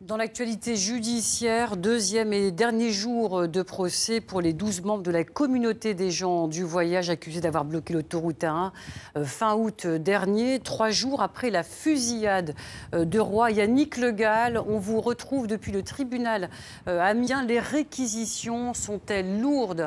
Dans l'actualité judiciaire, deuxième et dernier jour de procès pour les 12 membres de la communauté des gens du voyage accusés d'avoir bloqué l'autoroute A1 fin août dernier. 3 jours après la fusillade de Roy. Yannick Le Gall, on vous retrouve depuis le tribunal à Amiens. Les réquisitions sont-elles lourdes ?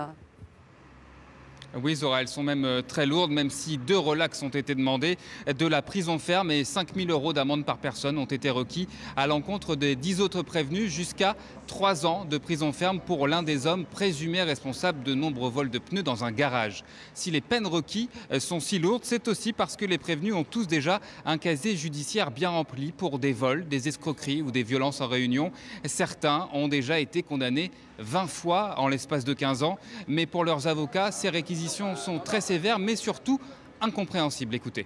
Oui, Zora, elles sont même très lourdes, même si 2 relax ont été demandés. De la prison ferme et 5 000 € d'amende par personne ont été requis à l'encontre des 10 autres prévenus, jusqu'à 3 ans de prison ferme pour l'un des hommes présumés responsables de nombreux vols de pneus dans un garage. Si les peines requises sont si lourdes, c'est aussi parce que les prévenus ont tous déjà un casier judiciaire bien rempli pour des vols, des escroqueries ou des violences en réunion. Certains ont déjà été condamnés 20 fois en l'espace de 15 ans. Mais pour leurs avocats, ces réquisitions sont très sévères, mais surtout incompréhensibles. Écoutez.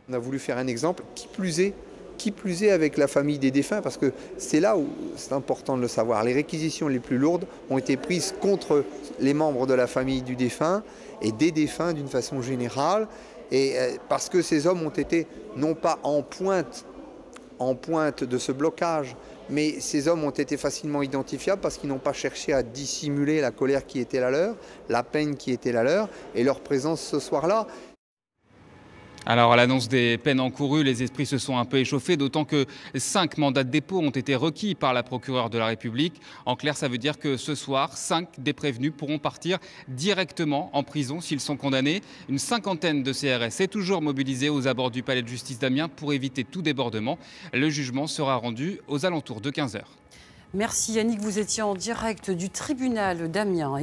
On a voulu faire un exemple, qui plus est avec la famille des défunts, parce que c'est là où c'est important de le savoir. Les réquisitions les plus lourdes ont été prises contre les membres de la famille du défunt et des défunts d'une façon générale, et parce que ces hommes ont été non pas en pointe de ce blocage, mais ces hommes ont été facilement identifiables parce qu'ils n'ont pas cherché à dissimuler la colère qui était la leur, la peine qui était la leur, et leur présence ce soir-là. Alors, à l'annonce des peines encourues, les esprits se sont un peu échauffés, d'autant que 5 mandats de dépôt ont été requis par la procureure de la République. En clair, ça veut dire que ce soir, 5 des prévenus pourront partir directement en prison s'ils sont condamnés. Une cinquantaine de CRS est toujours mobilisée aux abords du palais de justice d'Amiens pour éviter tout débordement. Le jugement sera rendu aux alentours de 15 h. Merci Yannick, vous étiez en direct du tribunal d'Amiens.